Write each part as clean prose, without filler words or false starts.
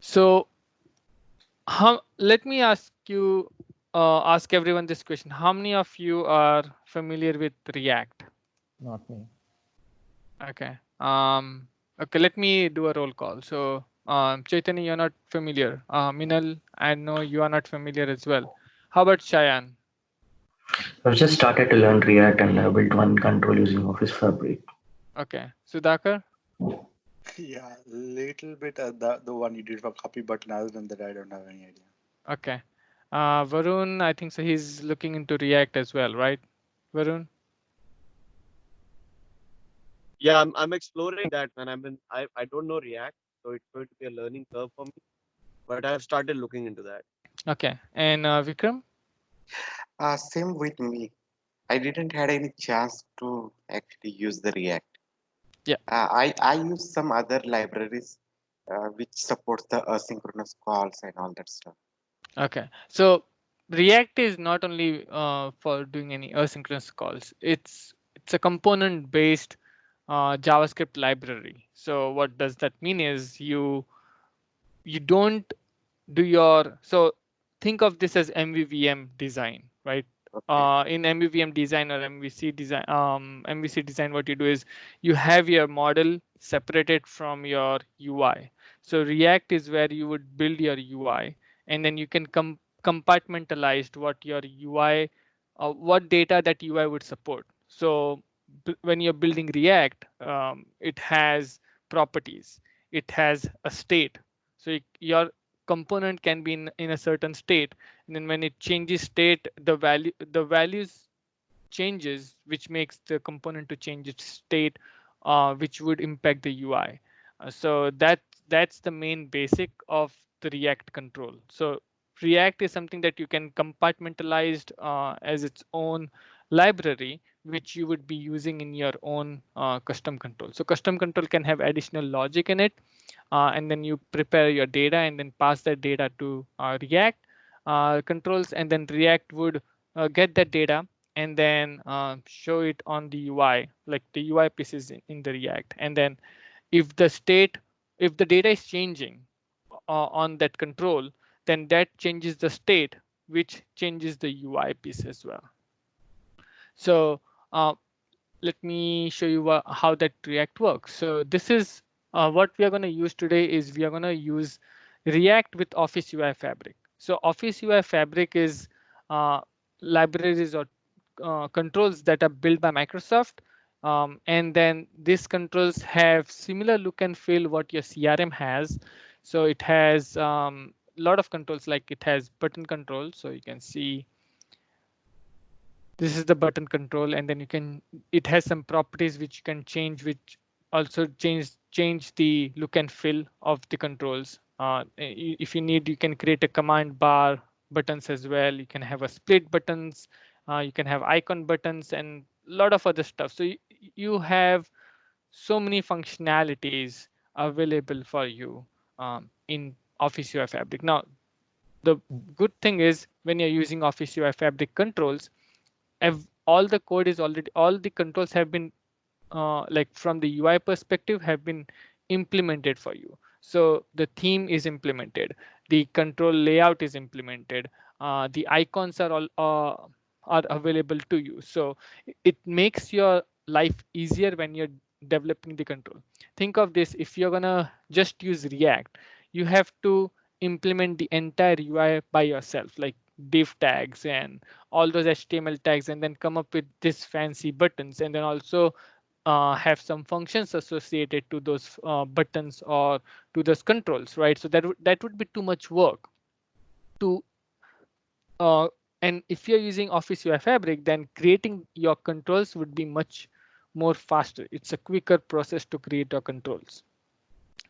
So let me ask everyone this question. How many of you are familiar with React? Not me. Okay. Okay, let me do a roll call. So Chaitanya, you're not familiar. Minal, I know you are not familiar as well. How about Cheyenne? I've just started to learn React and I built one control using Office Fabric. Okay. Sudhakar? Yeah, little bit. The one you did for copy button. Other than that, I don't have any idea. Okay. Varun, I think so he's looking into React as well, right? Varun? Yeah, I'm exploring that, man. I don't know React, so it's going to be a learning curve for me. But I've started looking into that. Okay. And Vikram? Same with me. I didn't had any chance to actually use the React. Yeah. I use some other libraries which supports the asynchronous calls and all that stuff. Okay. So React is not only for doing any asynchronous calls. It's a component based JavaScript library. So what does that mean is you don't do your, so think of this as MVVM design, right? Okay. In MVVM design or MVC design, what you do is you have your model separated from your UI. So React is where you would build your UI, and then you can compartmentalize what your UI, what data that UI would support. So when you're building React, it has properties, it has a state. So your component can be in a certain state, and then when it changes state, the values changes, which makes the component to change its state, which would impact the UI. So that's the main basic of the React control. So React is something that you can compartmentalize as its own library, which you would be using in your own custom control. So custom control can have additional logic in it, and then you prepare your data and then pass that data to React controls, and then React would get that data and then show it on the UI, like the UI pieces in the React. And then if if the data is changing on that control, then that changes the state, which changes the UI piece as well. So uh, let me show you how that React works. So this is what we are going to use today is we are going to use React with Office UI Fabric. So Office UI Fabric is libraries or controls that are built by Microsoft. And then these controls have similar look and feel what your CRM has. So it has a lot of controls, like it has button control. So you can see this is the button control, and then it has some properties which you can change, which also change the look and feel of the controls. If you need, you can create a command bar buttons as well. You can have a split buttons, you can have icon buttons, and a lot of other stuff. So you have so many functionalities available for you in Office UI Fabric. Now, the good thing is when you're using Office UI Fabric controls, all the code is already, all the controls have been like from the UI perspective have been implemented for you. So the theme is implemented, the control layout is implemented, the icons are all are available to you. So it makes your life easier when you're developing the control. Think of this: if you're gonna just use React, you have to implement the entire UI by yourself, like div tags and all those HTML tags, and then come up with this fancy buttons, and then also have some functions associated to those buttons or to those controls, right? So that would be too much work to and if you're using Office UI Fabric, then creating your controls would be much more faster. It's a quicker process to create your controls.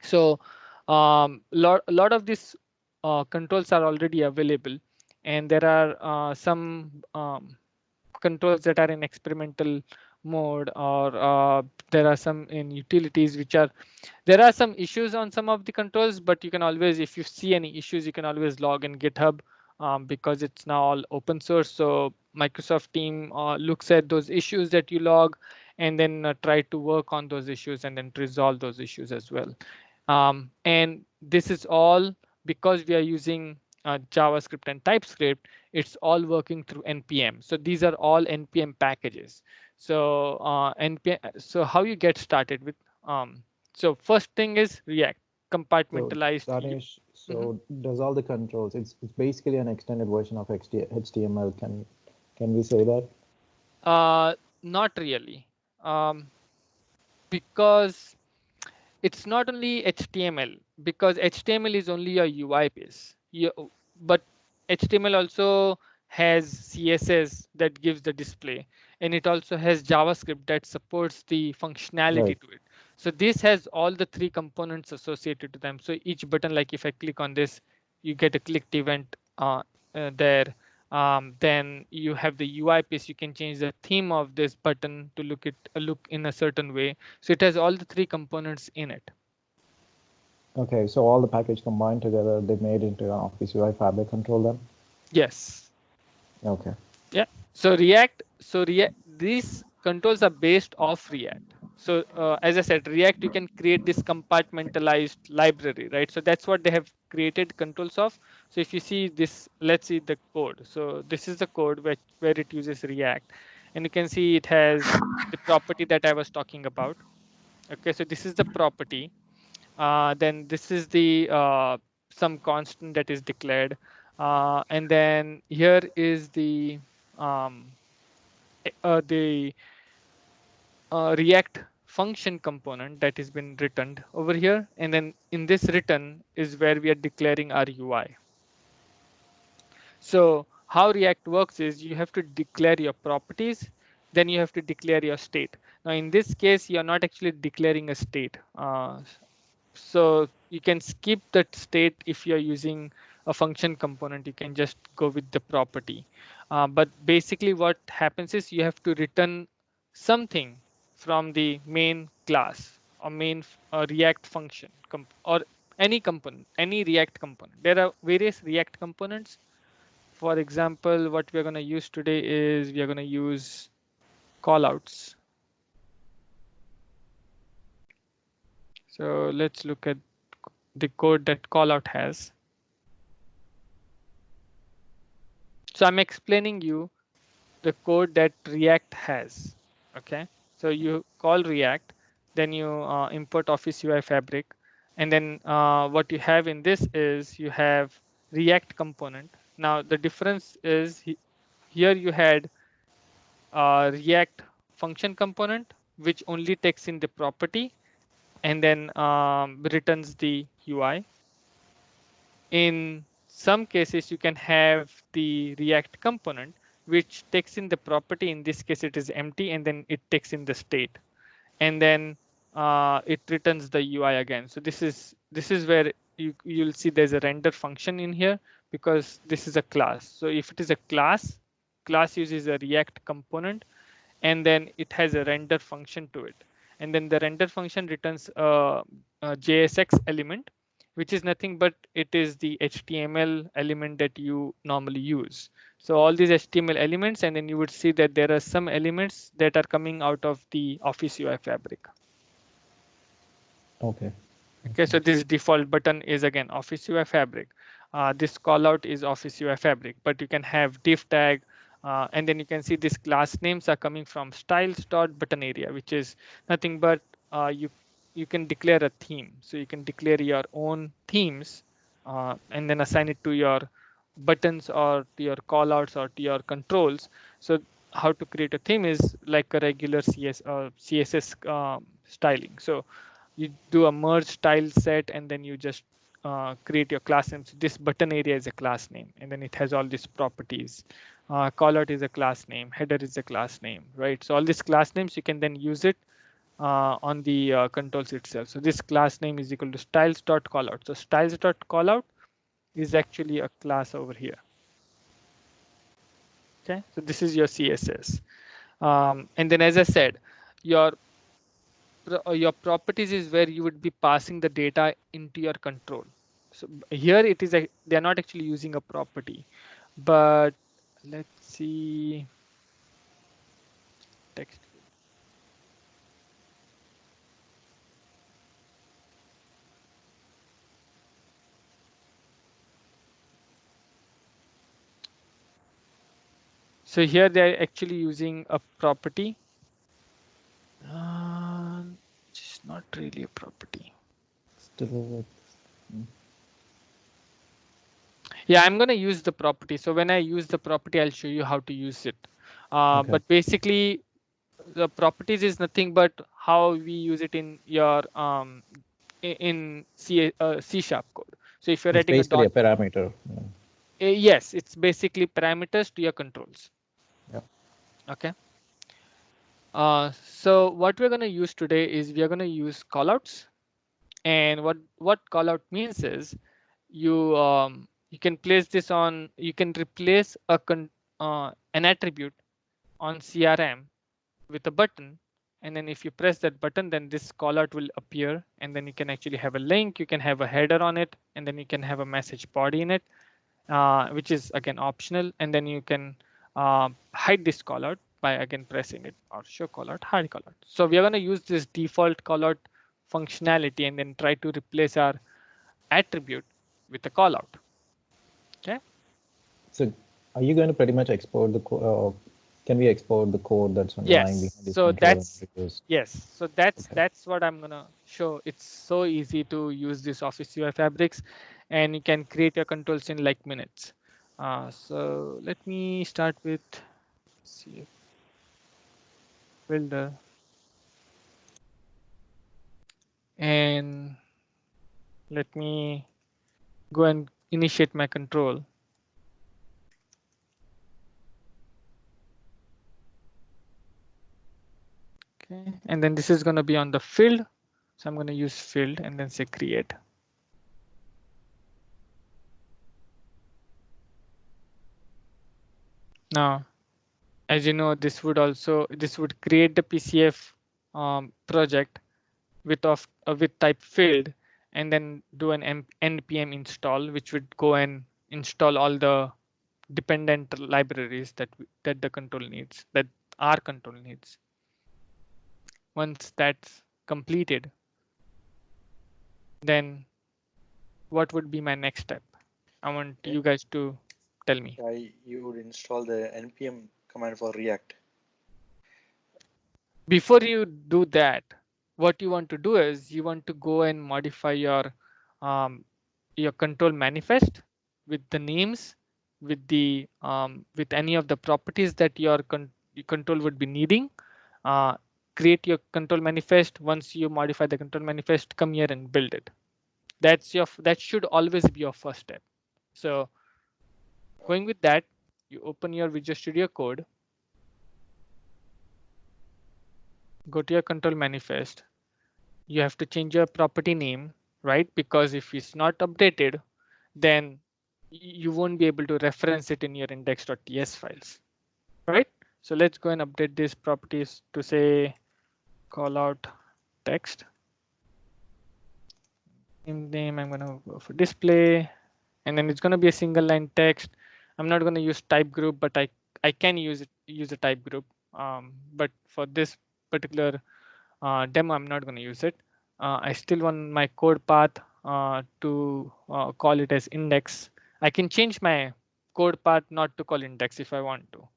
So a lot of these controls are already available, and there are some controls that are in experimental mode, or there are some in utilities which are, there are some issues on some of the controls, but you can always, if you see any issues, you can always log in GitHub, because it's now all open source. So Microsoft team looks at those issues that you log, and then try to work on those issues and then resolve those issues as well. And this is all because we are using JavaScript and TypeScript. It's all working through npm. So these are all npm packages. So npm. So how you get started with? So first thing is React So compartmentalized. Danish, Mhm. so does all the controls? It's basically an extended version of HTML. Can we say that? Not really, because it's not only HTML, because HTML is only a UI piece. But HTML also has CSS that gives the display, and it also has JavaScript that supports the functionality Right. to it. So this has all the three components associated to them. So each button, like if I click on this, you get a clicked event there. Then you have the UI piece. You can change the theme of this button to look in a certain way. So it has all the three components in it. Okay, so all the package combined together, they made into an Office UI Fabric control then? Yes. Okay. Yeah. So these controls are based off React. So as I said, React, you can create this compartmentalized library, right? So that's what they have created controls of. So if you see this, let's see the code. So this is the code where it uses React, and you can see it has the property that I was talking about. Okay, so this is the property. Then this is the some constant that is declared. And then here is um, the React function component that has been returned over here. And then in this return is where we are declaring our UI. So how React works is you have to declare your properties, then you have to declare your state. Now in this case, you're not actually declaring a state. So you can skip that state if you're using a function component. You can just go with the property. But basically what happens is you have to return something from the main class or main React function or any component, any React component. There are various React components. For example, what we're going to use today is we are going to use callouts. So let's look at the code that callout has. So I'm explaining you the code that React has. Okay, so you call React, then you import Office UI Fabric, and then what you have in this is you have React component. Now the difference is here you had React function component, which only takes in the property and then returns the UI. In some cases, you can have the React component, which takes in the property. In this case, it is empty, and then it takes in the state, and then it returns the UI again. So this is where you'll see there's a render function in here because this is a class. So if it is a class uses a React component, and then it has a render function to it. And then the render function returns a JSX element, which is nothing but it is the HTML element that you normally use. So all these HTML elements, and then you would see that there are some elements that are coming out of the Office UI Fabric. Okay. Okay, so this default button is again Office UI Fabric. This callout is Office UI Fabric, but you can have div tag, and then you can see these class names are coming from styles.button area, which is nothing but you can declare a theme. So you can declare your own themes and then assign it to your buttons or to your callouts or to your controls. So how to create a theme is like a regular CSS styling. So you do a merge style set and then you just create your class name. So this button area is a class name, and then it has all these properties. Callout is a class name, header is a class name, right? So all these class names, you can then use it on the controls itself. So this class name is equal to styles.callout. So styles.callout is actually a class over here. Okay, so this is your CSS. And then as I said, your properties is where you would be passing the data into your control. So here it is they're not actually using a property, but let's see text. So here they're actually using a property. It's not really a property. Still, Yeah, I'm going to use the property. So when I use the property, I'll show you how to use it. Okay. But basically, the properties is nothing but how we use it in your in C sharp code. So if you're It's writing a basically dot, a parameter. yes, it's basically parameters to your controls. Yeah. Okay. So what we're going to use today is we are going to use callouts, and what callout means is you can place this on, you can replace an attribute on CRM with a button, and then if you press that button, then this callout will appear, and then you can actually have a link, you can have a header on it, and then you can have a message body in it, which is again optional, and then you can hide this callout by again pressing it, or show callout, hide callout. So we are going to use this default callout functionality and then try to replace our attribute with a callout. Okay. So are you going to pretty much export the code? Can we export the code that's lying Yes. behind this So controller? that's what I'm gonna show. It's so easy to use this Office UI fabrics, and you can create your controls in like minutes. So let me start with Pcf Builder, and let me go and initiate my control. Okay, and then this is going to be on the field. So I'm going to use field and then say create. Now, as you know, this would create the PCF project with type field, and then do an npm install, which would go and install all the dependent libraries that the control needs, that our control needs. Once that's completed, then what would be my next step? I want you guys to tell me. You would install the npm command for React. Before you do that, what you want to do is you want to go and modify your control manifest with the names, with the with any of the properties that your control would be needing. Create your control manifest. Once you modify the control manifest, come here and build it. That should always be your first step. So going with that, you open your Visual Studio Code, go to your control manifest. You have to change your property name, right? Because if it's not updated, then you won't be able to reference it in your index.ts files, right? So let's go and update these properties to say callout text. In name, I'm going to go for display, and then it's going to be a single line text. I'm not going to use type group, but I can use a type group. But for this particular demo, I'm not going to use it. I still want my code path to call it as index. I can change my code path not to call index if I want to.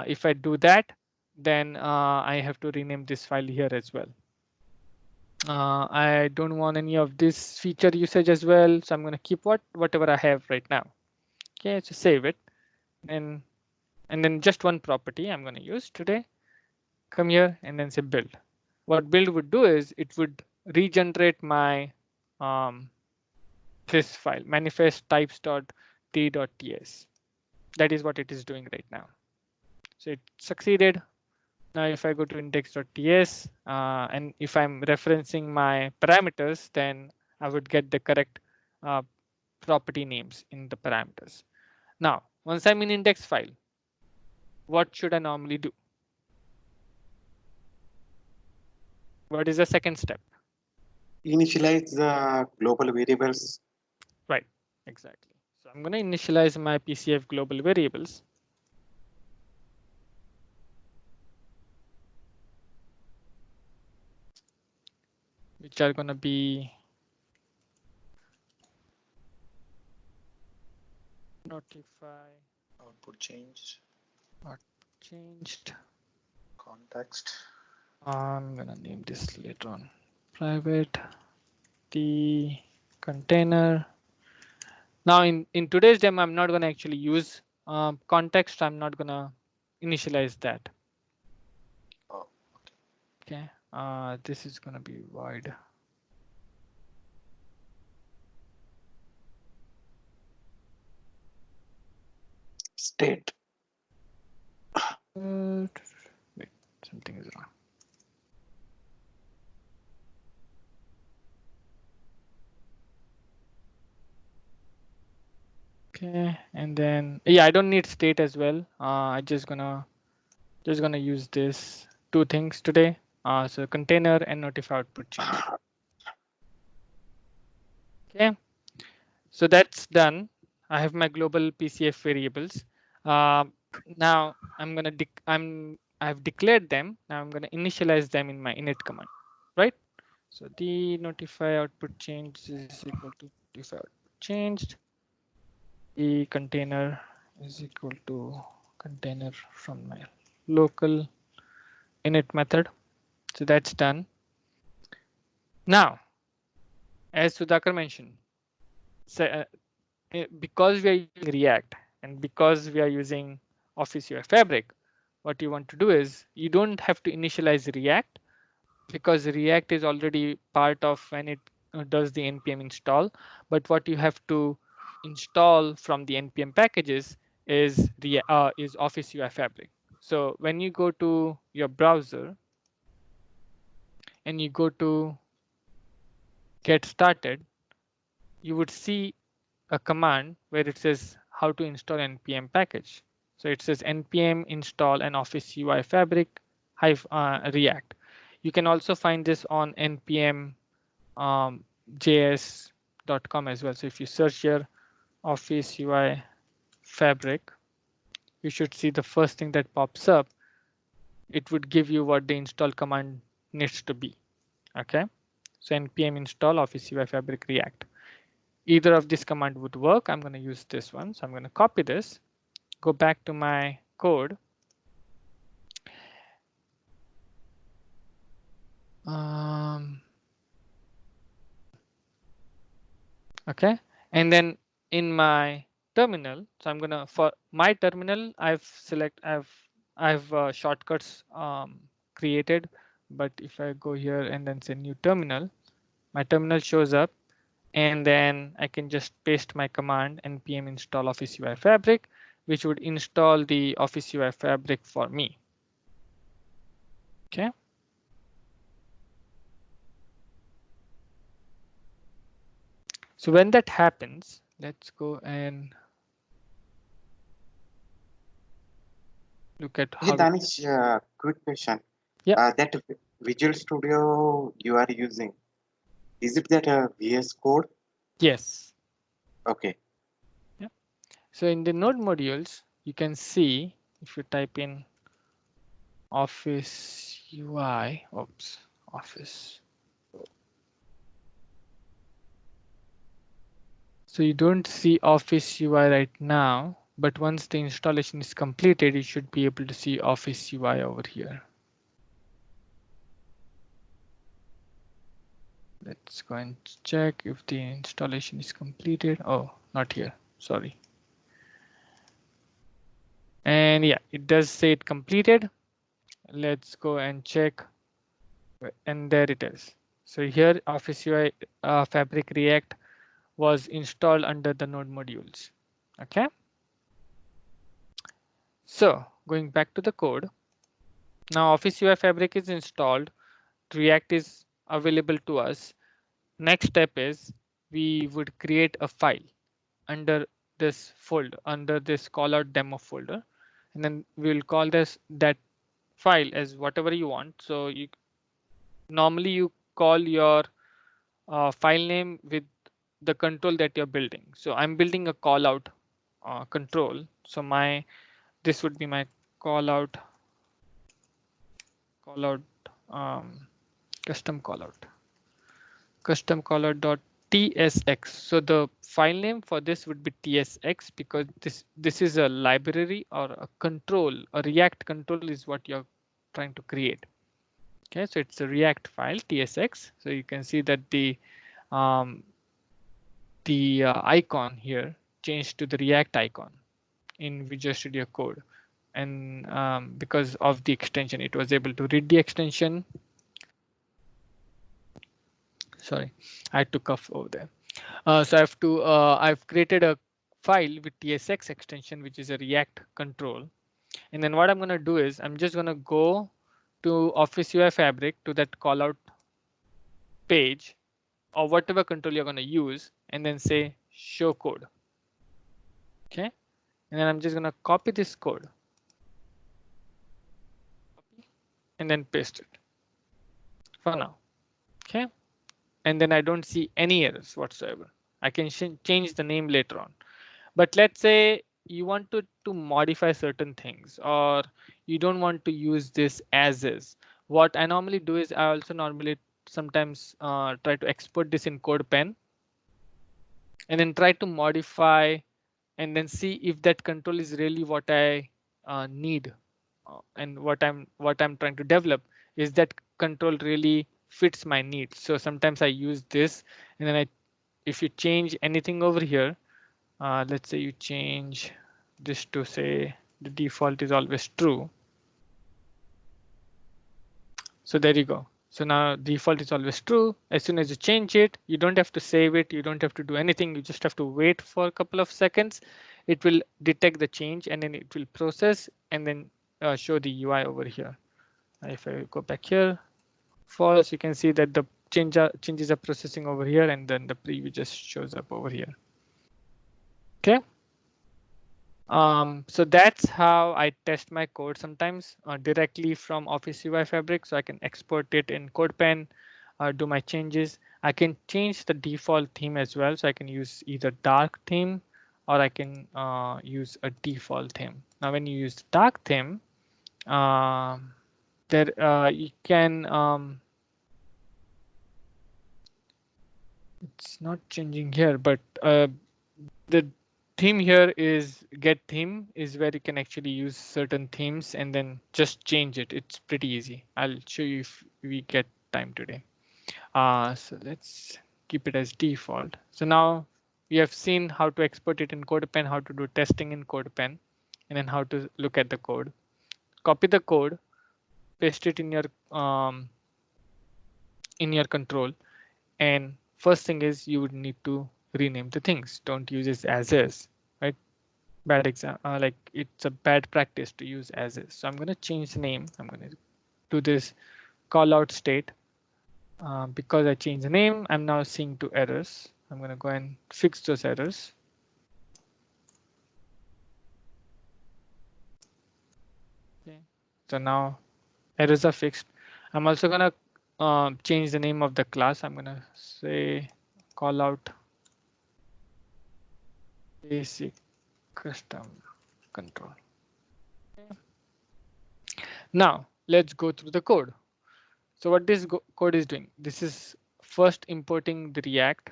If I do that, then I have to rename this file here as well. I don't want any of this feature usage as well, so I'm going to keep whatever I have right now. Okay, so save it, and then just one property I'm going to use today. Come here and then say build. What build would do is it would regenerate my this file manifest types.t.ts. That is what it is doing right now. So it succeeded. Now if I go to index.ts and if I'm referencing my parameters, then I would get the correct property names in the parameters. Now, once I'm in index file, what should I normally do? What is the second step? Initialize the global variables. Right, exactly. So I'm going to initialize my Pcf global variables. Which are going to be notify Output change. What changed? Context. I'm gonna name this later on. Private the container. Now in today's demo, I'm not gonna actually use context. I'm not gonna initialize that. Oh, Okay. This is gonna be void. State. Wait, something is wrong. Okay, and then yeah, I don't need state as well. I just gonna use this two things today. So container and notify output change. Okay, so that's done. I have my global PCF variables. Now I'm gonna I've declared them. Now I'm gonna initialize them in my init command, right? So the notify output change is equal to notify output changed. The container is equal to container from my local init method. So that's done. Now, as Sudhakar mentioned, so, because we are using React and because we are using Office UI Fabric, what you want to do is you don't have to initialize React because React is already part of when it does the npm install. But what you have to install from the npm packages is Office UI Fabric. So when you go to your browser and you go to get started, you would see a command where it says how to install npm package. So it says npm install an Office UI Fabric React. You can also find this on npm js.com as well. So if you search here Office UI Fabric, you should see the first thing that pops up. It would give you what the install command needs to be. Okay, so npm install Office UI Fabric React. Either of this command would work. I'm going to use this one. So I'm going to copy this, go back to my code. Okay, and then in my terminal, so I'm gonna, for my terminal, I've shortcuts created, but if I go here and then say new terminal, my terminal shows up, and then I can just paste my command npm install Office UI Fabric, which would install the Office UI Fabric for me. Okay. So when that happens, let's go and look at Hey, how. Danish, quick question. Yeah. That Visual Studio you are using, is it that VS Code? Yes. Okay. Yeah. So in the node modules, you can see if you type in Office UI, Office. So you don't see Office UI right now, but once the installation is completed, you should be able to see Office UI over here. Let's go and check if the installation is completed. Oh, not here, sorry. And yeah, it does say it completed. Let's go and check, and there it is. So here Office UI Fabric React was installed under the node modules. Okay. So going back to the code, now Office UI Fabric is installed, React is available to us. Next step is we would create a file under this folder, under this callout demo folder, and then we'll call that file as whatever you want. So you normally you call your file name with the control that you're building. So I'm building a callout control. So this would be my callout custom callout dot TSX. So the file name for this would be TSX because this is a library or a control. A React control is what you're trying to create. Okay, so it's a React file TSX. So you can see that the icon here changed to the React icon in Visual Studio Code, and because of the extension, it was able to read the extension. Sorry, I had to cough over there. So I've created a file with TSX extension, which is a React control. And then what I'm going to do is I'm just going to go to Office UI Fabric to that callout page or whatever control you're going to use, and then say show code. Okay, and then I'm just going to copy this code and then paste it for now. Okay, and then I don't see any errors whatsoever. I can change the name later on. But let's say you want to modify certain things, or you don't want to use this as is. What I normally do is I also normally sometimes try to export this in CodePen and then try to modify and then see if that control is really what I need, and what I'm trying to develop is that control really fits my needs. So sometimes I use this, and then if you change anything over here, let's say you change this to say the default is always true. So there you go. So now default is always true. As soon as you change it, you don't have to save it. You don't have to do anything. You just have to wait for a couple of seconds. It will detect the change and then it will process and then show the UI over here. If I go back here, false, you can see that the changes are processing over here, and then the preview just shows up over here. Okay. So that's how I test my code sometimes directly from Office UI Fabric. So I can export it in CodePen, do my changes. I can change the default theme as well. So I can use either dark theme or I can use a default theme. Now, when you use dark theme, there you can. It's not changing here, but the theme here is get theme is where you can actually use certain themes and then just change it. It's pretty easy. I'll show you if we get time today. So let's keep it as default. So now we have seen how to export it in CodePen, how to do testing in CodePen, and then how to look at the code. Copy the code, paste it in your control, and first thing is you would need to rename the things. Don't use it as is, right? Bad example, like it's a bad practice to use as is. So I'm going to change the name. I'm going to do this callout state. Because I changed the name, I'm now seeing 2 errors. I'm going to go and fix those errors. Okay. So now errors are fixed. I'm also going to change the name of the class. I'm going to say callout basic custom control. Okay. Now let's go through the code. So what this code is doing, this is first importing the React,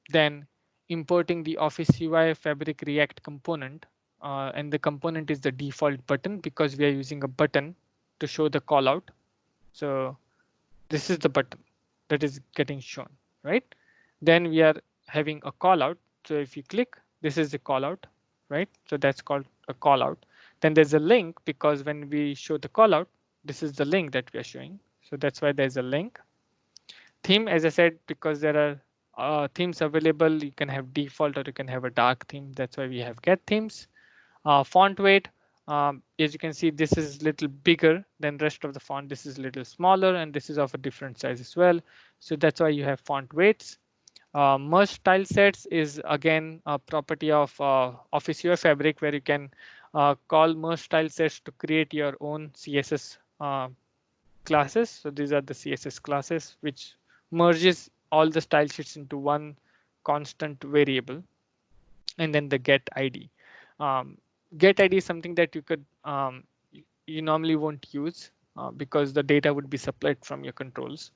then importing the Office UI Fabric React component, and the component is the default button because we are using a button to show the callout. So this is the button that is getting shown, right? Then we are having a callout. So if you click, this is the callout, right? So that's called a callout. Then there's a link because when we show the callout, this is the link that we are showing. So that's why there's a link. Theme, as I said, because there are themes available, you can have default or you can have a dark theme. That's why we have get themes. Font weight, as you can see, this is a little bigger than rest of the font. This is a little smaller and this is of a different size as well. So that's why you have font weights. Merge Tilesets is again a property of Office UI Fabric where you can call merge Tilesets to create your own CSS classes. So these are the CSS classes which merges all the style sheets into one constant variable. And then the get ID. Get ID is something that you could you normally won't use because the data would be supplied from your controls.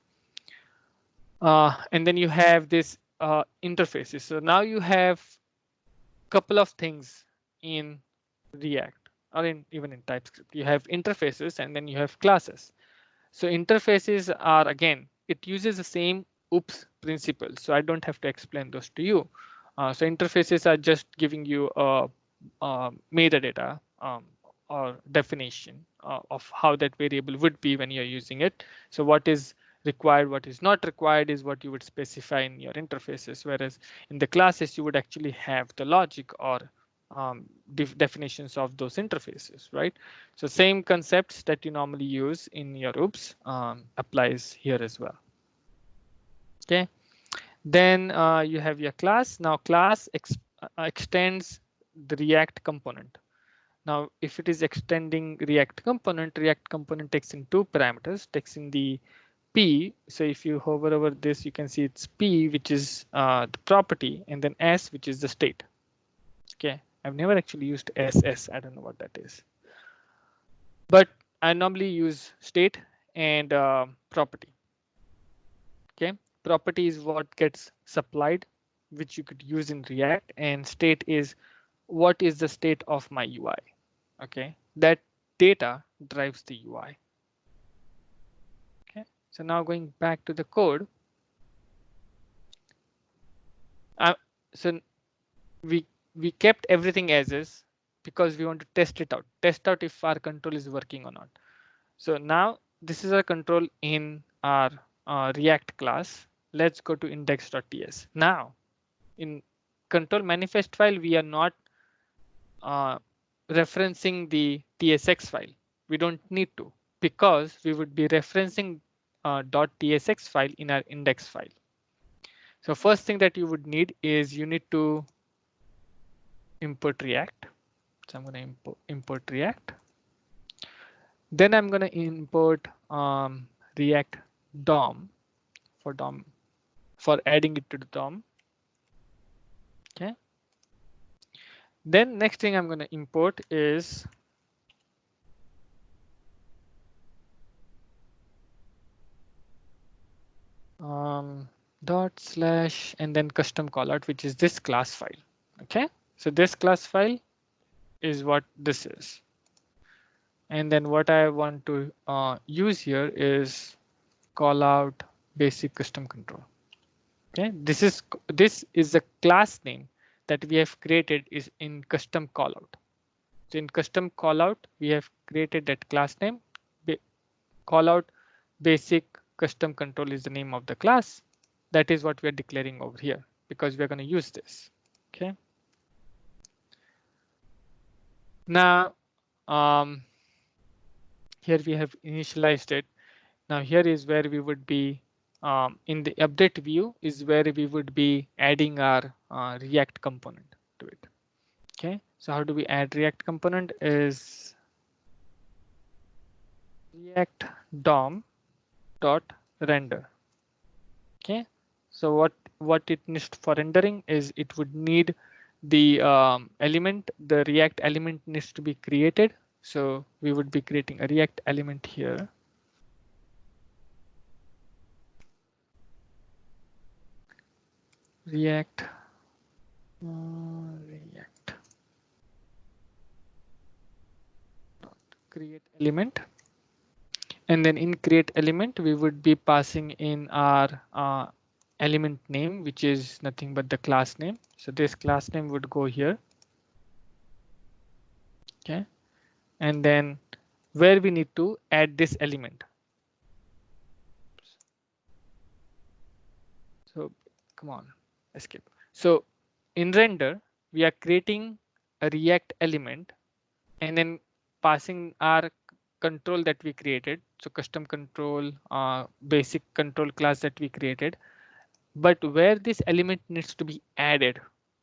And then you have this interfaces. So now you have couple of things in React or even in TypeScript. You have interfaces and then you have classes. So interfaces are, again, it uses the same oops principle. So I don't have to explain those to you. So interfaces are just giving you a metadata or definition of how that variable would be when you're using it. So what is required, what is not required is what you would specify in your interfaces. Whereas in the classes, you would actually have the logic or definitions of those interfaces, right? So same concepts that you normally use in your oops applies here as well. Okay, then you have your class. Now class extends the React component. Now if it is extending React component takes in two parameters, takes in the P. So if you hover over this, you can see it's P, which is the property, and then S, which is the state. Okay, I've never actually used SS. I don't know what that is, but I normally use state and property. Okay, property is what gets supplied, which you could use in React, and state is what is the state of my UI. Okay, that data drives the UI. Okay, so now going back to the code. So we kept everything as is because we want to test it out, test out if our control is working or not. So now this is our control in our React class. Let's go to index.ts. Now in control manifest file, we are not referencing the tsx file. We don't need to, because we would be referencing .tsx file in our index file. So first thing that you would need is you need to import React. So I'm going to import React. Then I'm going to import React DOM for adding it to the DOM. Okay. Then next thing I'm going to import is // and then custom callout, which is this class file. Okay, so this class file is what this is. And then what I want to use here is callout basic custom control. Okay, this is the class name that we have created is in custom callout. So in custom callout, we have created that class name. Callout basic custom control is the name of the class. That is what we are declaring over here because we are going to use this. Okay. Now here we have initialized it. Now here is where we would be in the update view is where we would be adding our React component to it. Okay, so how do we add React component is React DOM dot render. Okay, so what it needs for rendering is it would need the element, the React element needs to be created. So we would be creating a React element here. React create element, and then in create element we would be passing in our element name, which is nothing but the class name. So this class name would go here. Okay, and then where we need to add this element. So come on, escape. So in render, we are creating a React element and then passing our control that we created. So custom control, basic control class that we created, but where this element needs to be added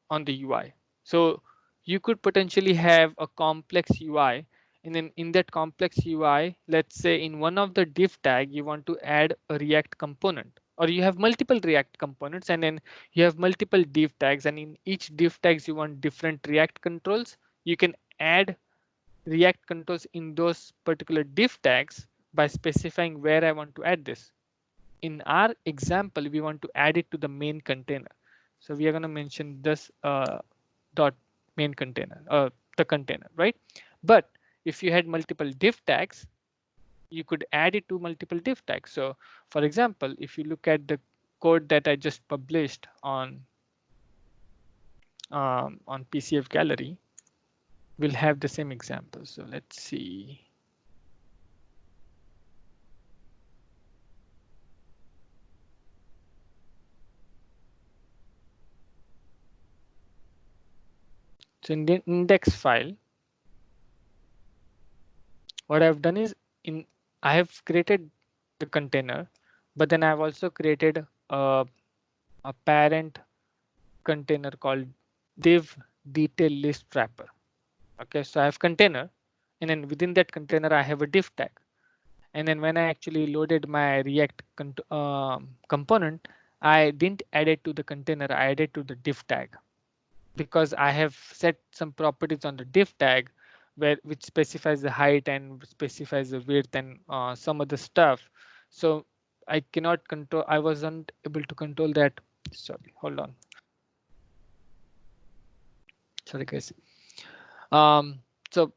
on the UI. So you could potentially have a complex UI, and then in that complex UI, let's say in one of the div tag, you want to add a React component, or you have multiple React components and then you have multiple div tags, and in each div tags you want different React controls. You can add React controls in those particular div tags by specifying where I want to add this. In our example, we want to add it to the main container. So we are going to mention this dot main container, the container, right? But if you had multiple div tags, you could add it to multiple div tags. So for example, if you look at the code that I just published on PCF Gallery, we'll have the same example. So let's see. So in the index file, what I've done is I have created the container, but then I've also created a parent container called div detail list wrapper. Okay, so I have container, and then within that container I have a div tag. And then when I actually loaded my React component, I didn't add it to the container, I added to the div tag, because I have set some properties on the div tag which specifies the height and specifies the width and some other stuff. So I cannot control, I wasn't able to control that. Sorry, hold on. Sorry guys. So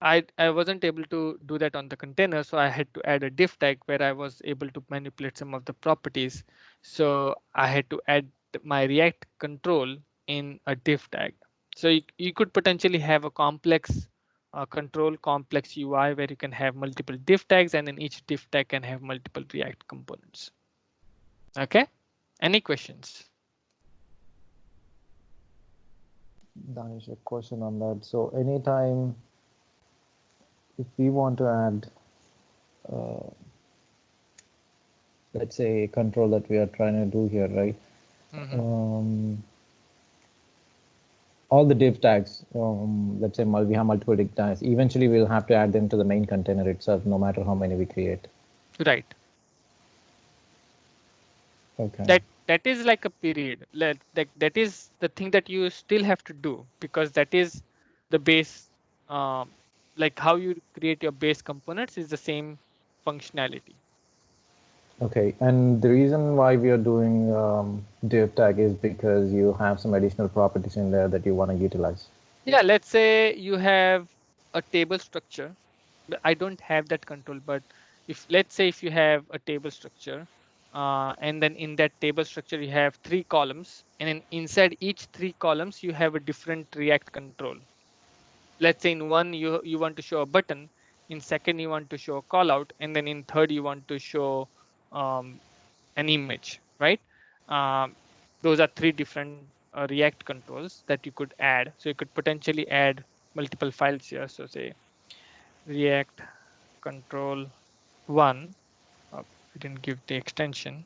I wasn't able to do that on the container, so I had to add a div tag where I was able to manipulate some of the properties. So I had to add my React control in a div tag. So you could potentially have a complex control, complex UI where you can have multiple div tags, and then each div tag can have multiple React components. Okay, any questions? Danish, a question on that. So anytime if we want to add, let's say, a control that we are trying to do here, right? All the div tags, let's say we have multiple div tags, eventually we'll have to add them to the main container itself, no matter how many we create. Right. Okay. That is like a period. That is the thing that you still have to do, because that is the base. Like how you create your base components is the same functionality. Okay, and the reason why we are doing div tag is because you have some additional properties in there that you want to utilize. Yeah, let's say you have a table structure. I don't have that control, but let's say if you have a table structure, and then in that table structure you have 3 columns, and then inside each 3 columns you have a different React control. Let's say in one you want to show a button, in second you want to show a call out, and then in third you want to show an image, right? Those are 3 different React controls that you could add. So you could potentially add multiple files here. So say React control 1. We didn't give the extension.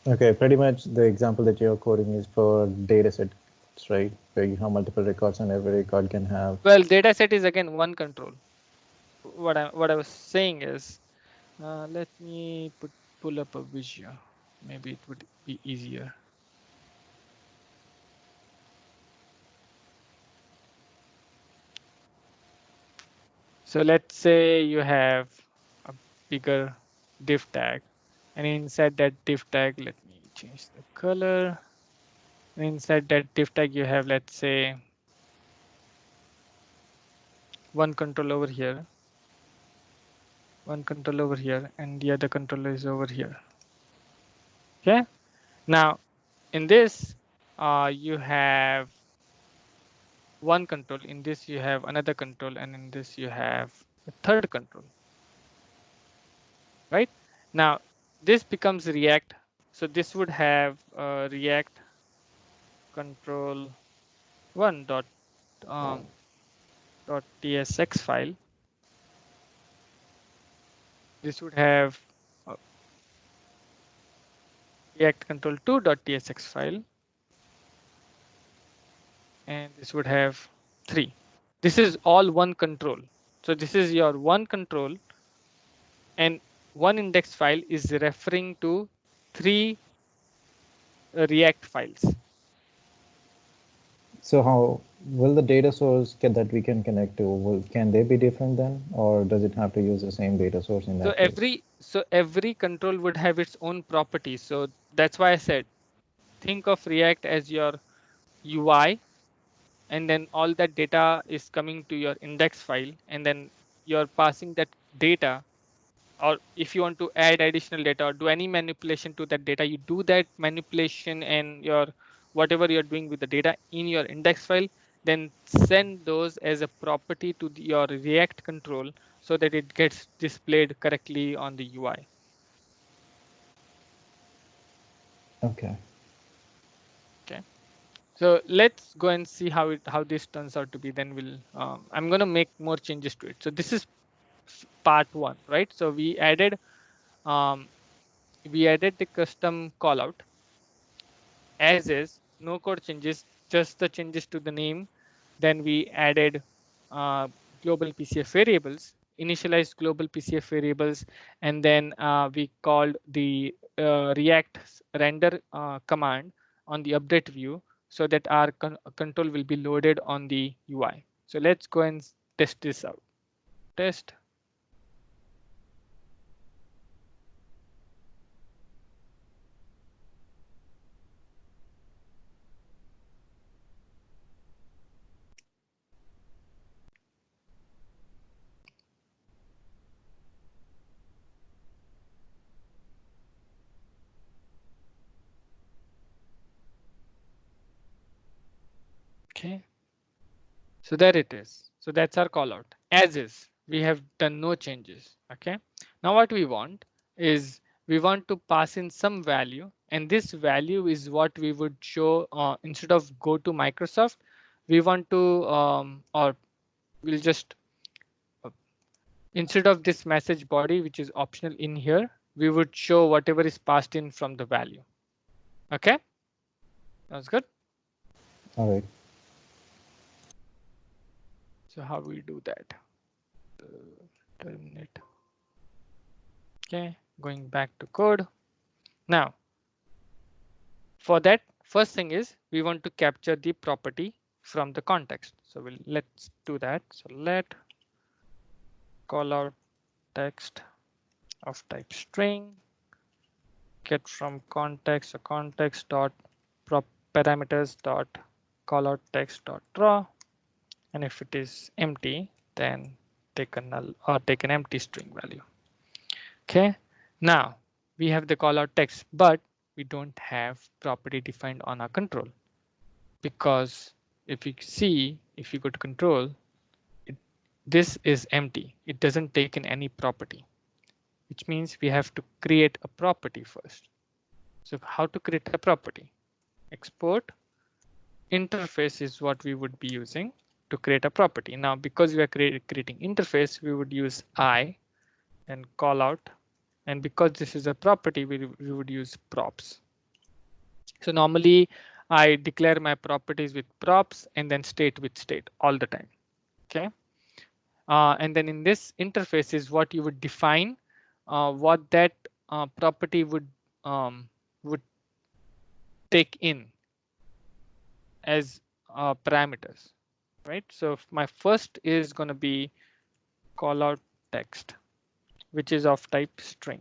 Okay, pretty much the example that you're quoting is for dataset, right? Where you have multiple records and every record can have. Well, dataset is again one control. What I was saying is, let me pull up a visual. Maybe it would be easier. So let's say you have a bigger div tag, and inside that div tag, let me change the color. And inside that div tag, you have, let's say, one control over here, one control over here, and the other controller is over here. Okay. Now, in this, you have one control. In this, you have another control, and in this, you have a third control. Right now, this becomes React. So this would have React control 1 dot .tsx file. This would have React control 2 .tsx file, and this would have 3. This is all one control. So this is your one control, and one index file is referring to 3 React files. So how will the data source that we can connect to, can they be different then, or does it have to use the same data source in that case? So every control would have its own properties. So that's why I said think of React as your UI, and then all that data is coming to your index file, and then you're passing that data. Or if you want to add additional data or do any manipulation to that data, you do that manipulation and your whatever you're doing with the data in your index file, then send those as a property to your React control so that it gets displayed correctly on the UI. Okay. Okay. So let's go and see how this turns out to be. Then we'll I'm going to make more changes to it. So this is part one, right? So we added the custom callout as is, no code changes, just the changes to the name. Then we added global PCF variables, initialized global PCF variables, and then we called the React render command on the update view so that our control will be loaded on the UI. So let's go and test this out. Test. Okay. So there it is. So that's our callout as is. We have done no changes. Okay. Now what we want is we want to pass in some value, and this value is what we would show instead of go to Microsoft. We want to or we'll just instead of this message body, which is optional in here, we would show whatever is passed in from the value. Okay. That's good. All right. So how we do that? Terminate. Okay, going back to code. Now, for that, first thing is we want to capture the property from the context. So let's do that. So let call out text of type string, get from context, so context dot parameters dot call out text dot draw, and if it is empty, then take a null or take an empty string value. Okay, now we have the call out text, but we don't have property defined on our control, because if you see, if you go to control, this is empty. It doesn't take in any property, which means we have to create a property first. So how to create a property? Export interface is what we would be using to create a property. Now, because we are creating interface, we would use I and call out. And because this is a property, we would use props. So normally I declare my properties with props and then state with state all the time. Okay. And then in this interface is what you would define what that property would take in as parameters, right? So my first is going to be call out text, which is of type string.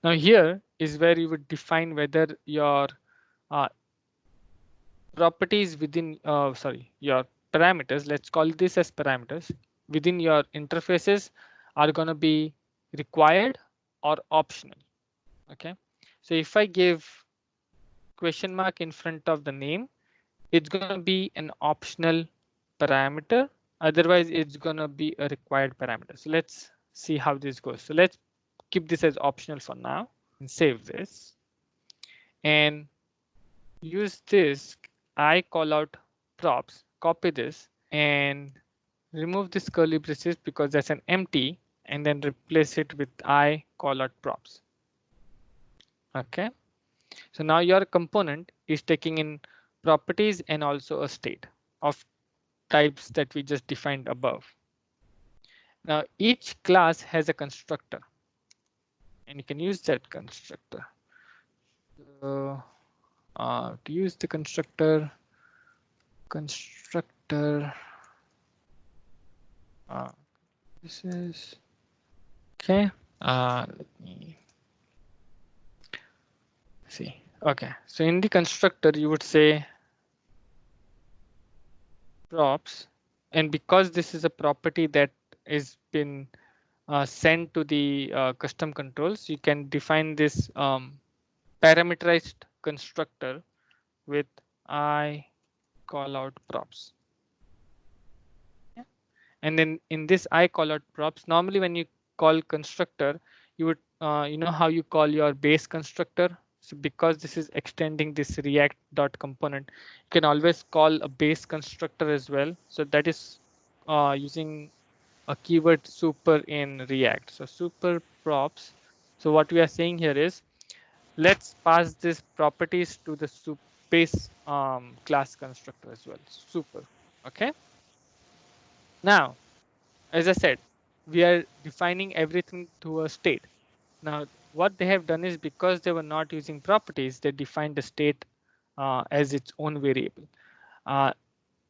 Now here is where you would define whether your properties within your parameters, let's call this as parameters within your interfaces, are going to be required or optional. Okay, so if I give question mark in front of the name, it's going to be an optional parameter, otherwise it's going to be a required parameter. So let's see how this goes. So let's keep this as optional for now and save this and use this. I call out props, copy this and remove this curly braces because that's an empty, and then replace it with I call out props. Okay, so now your component is taking in properties and also a state of types that we just defined above. Now each class has a constructor and you can use that constructor. So, to use the constructor, this is okay. Let me see. Okay, so in the constructor, you would say props, and because this is a property that is been sent to the custom controls, you can define this parameterized constructor with I call out props. Yeah. And then in this I call out props, normally when you call constructor, you would you know how you call your base constructor. So because this is extending this React dot component, you can always call a base constructor as well. So that is using a keyword super in React. So super props. So what we are saying here is, let's pass these properties to the base class constructor as well. Super. Okay. Now, as I said, we are defining everything to a state. Now, what they have done is, because they were not using properties, they defined the state as its own variable.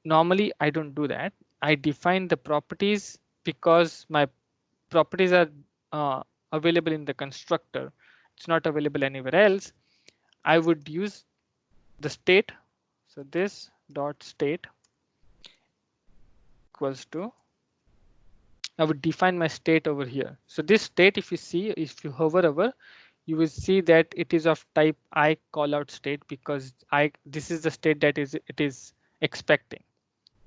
Normally, I don't do that. I define the properties because my properties are available in the constructor. It's not available anywhere else. I would use the state. So this dot state equals to, I would define my state over here. So this state, if you see, if you hover over, you will see that it is of type I call out state, because this is the state that it is expecting.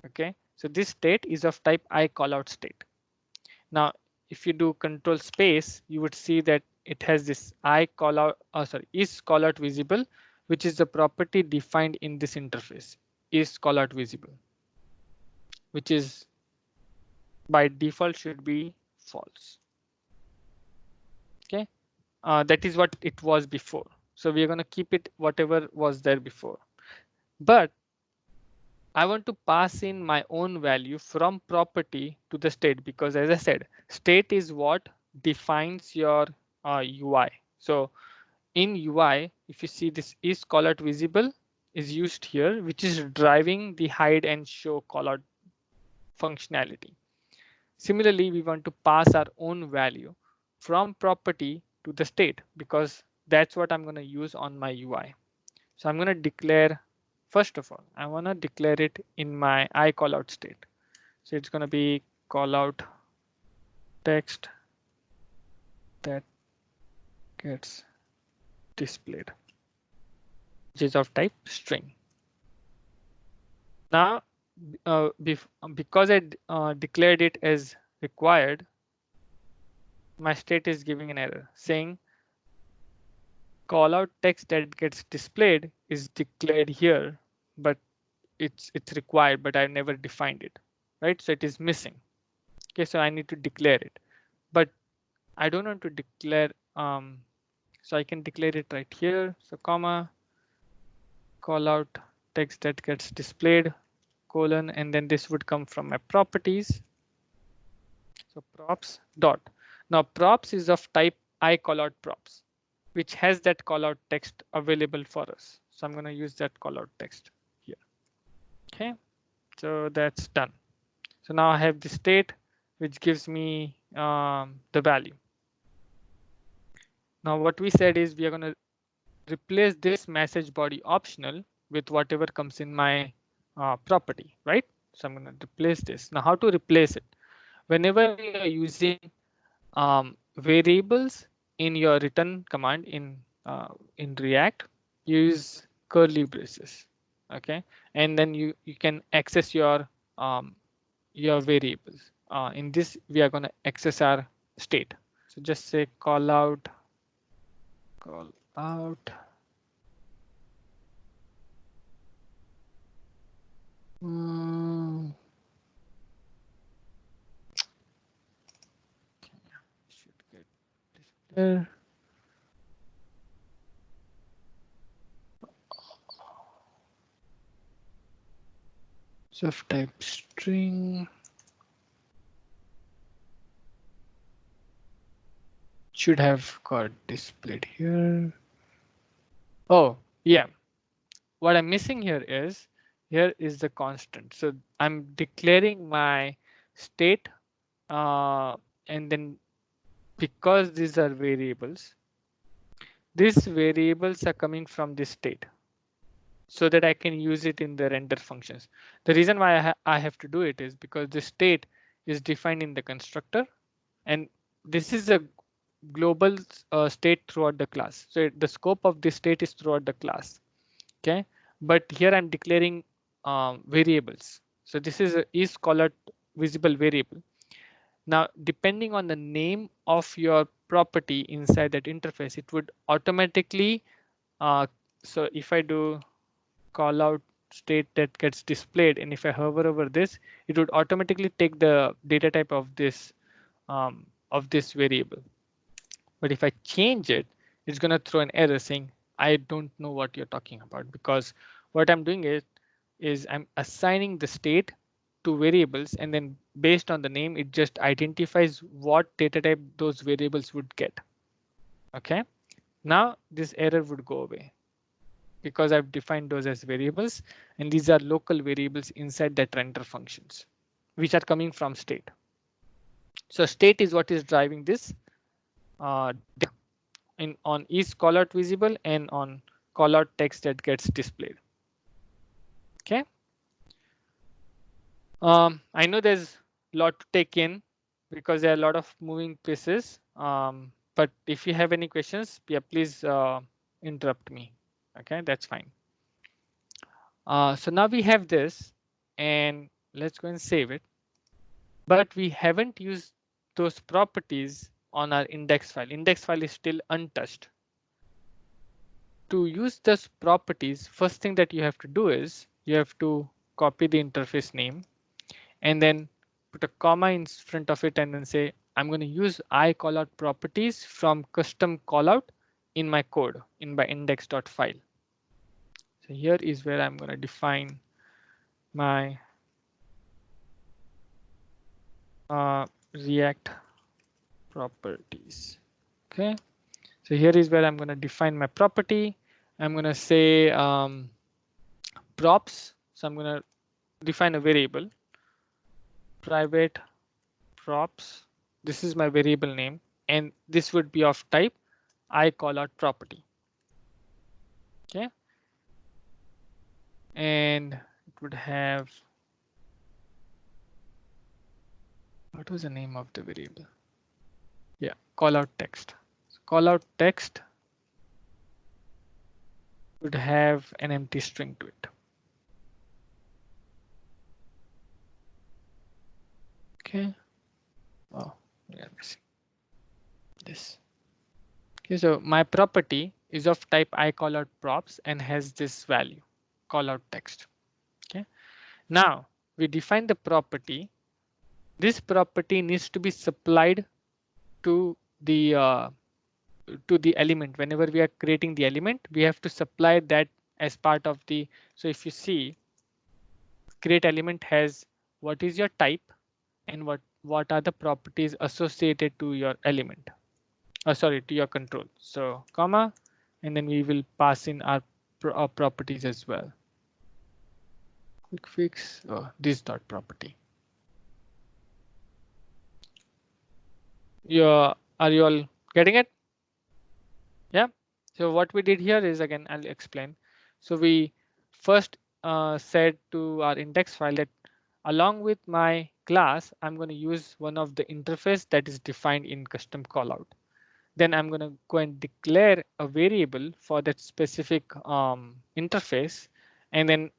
Okay, so this state is of type I call out state. Now, if you do control space, you would see that it has this I call out, is call out visible, which is the property defined in this interface, is call out visible, which is by default should be false. Okay, that is what it was before. So we are going to keep it whatever was there before. But I want to pass in my own value from property to the state, because as I said, state is what defines your UI. So in UI, if you see this is callout visible is used here, which is driving the hide and show callout functionality. Similarly, we want to pass our own value from property to the state, because that's what I'm going to use on my UI. So I'm going to declare, first of all, I want to declare it in my I callout state. So it's going to be callout text that gets displayed, which is of type string. Now, because I declared it as required, my state is giving an error saying callout text that gets displayed is declared here, but it's required, but I never defined it, right? So it is missing. Okay, so I need to declare it, but I don't want to declare. So I can declare it right here. So comma callout text that gets displayed colon, and then this would come from my properties. So props dot. Now props is of type I callout props, which has that callout text available for us. So I'm going to use that callout text here. Okay, so that's done. So now I have the state, which gives me the value. Now what we said is we are going to replace this message body optional with whatever comes in my property, right? So I'm going to replace this. Now how to replace it? Whenever you are using variables in your return command in React, use curly braces. Okay, and then you can access your variables. In this, we are going to access our state. So just say call out. Should get there. So of type string should have got displayed here. Oh yeah, what I'm missing here is the constant. So I'm declaring my state, and then because these are variables, these variables are coming from this state so that I can use it in the render functions. The reason why I have to do it is because the state is defined in the constructor, and this is a global state throughout the class. So the scope of this state is throughout the class. Okay, but here I'm declaring variables. So this is a isCallout visible variable. Now, depending on the name of your property inside that interface, it would automatically. So if I do call out state that gets displayed, and if I hover over this, it would automatically take the data type of this variable. But if I change it, it's going to throw an error saying, I don't know what you're talking about, because what I'm doing is I'm assigning the state to variables, and then based on the name, it just identifies what data type those variables would get. OK, now this error would go away because I've defined those as variables, and these are local variables inside that render functions, which are coming from state. So state is what is driving this on is callout visible and on callout text that gets displayed. OK. I know there's a lot to take in because there are a lot of moving pieces. But if you have any questions, yeah, please interrupt me. OK, that's fine. So now we have this, and let's go and save it. But we haven't used those properties on our index file. Index file is still untouched. To use those properties, first thing that you have to do is you have to copy the interface name and then put a comma in front of it and then say, I'm going to use iCallout properties from custom callout in my code in my index.file. So here is where I'm going to define my React properties. OK, so here is where I'm going to define my property. I'm going to say props. So I'm going to define a variable, private props. This is my variable name, and this would be of type iCallout property. OK, and it would have, what was the name of the variable? Yeah, callout text. So callout text would have an empty string to it. OK. Oh, we are missing this. OK, so my property is of type iCallout props and has this value, callout text. OK, now we define the property. This property needs to be supplied to the element. Whenever we are creating the element, we have to supply that as part of the. So if you see, create element has what is your type and what are the properties associated to your element. Sorry, to your control. So comma, and then we will pass in our properties as well. Quick fix this dot property. Are you all getting it? Yeah. So what we did here is, again, I'll explain. So we first said to our index file that along with my class, I'm going to use one of the interface that is defined in custom callout. Then I'm going to go and declare a variable for that specific interface, and then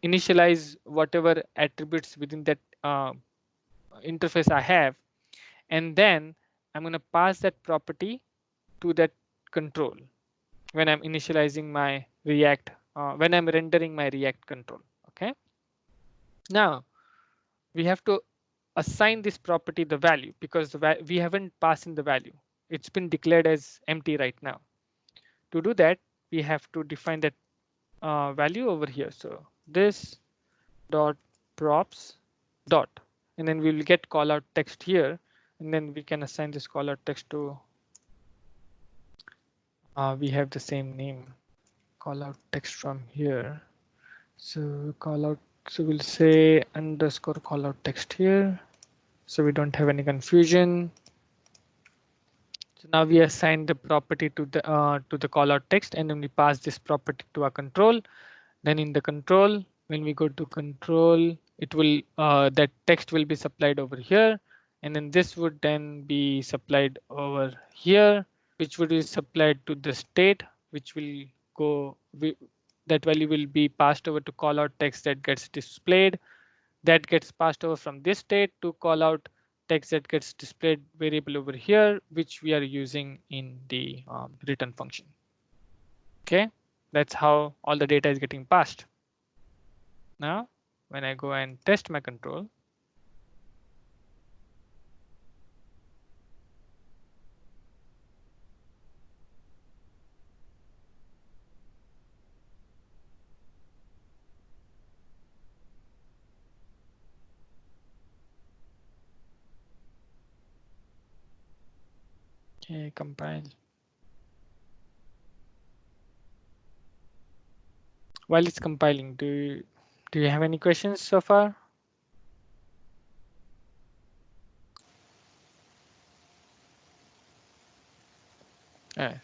initialize whatever attributes within that interface I have, and then I'm going to pass that property to that control when I'm initializing my React, when I'm rendering my React control. OK, now we have to assign this property the value because we haven't passed in the value. It's been declared as empty right now. To do that, we have to define that value over here. So this dot props dot, and then we will get callout text here, and then we can assign this callout text to. We have the same name, callout text from here. So callout. So we'll say underscore callout text here, so we don't have any confusion. So now we assign the property to the callout text, and then we pass this property to our control. Then in the control, when we go to control, it will that text will be supplied over here, and then this would then be supplied over here, which would be supplied to the state, which will go. That value will be passed over to callout text that gets displayed. That gets passed over from this state to callout text that gets displayed variable over here, which we are using in the return function. Okay, that's how all the data is getting passed. Now, when I go and test my control, okay, compile. While it's compiling, do you have any questions so far?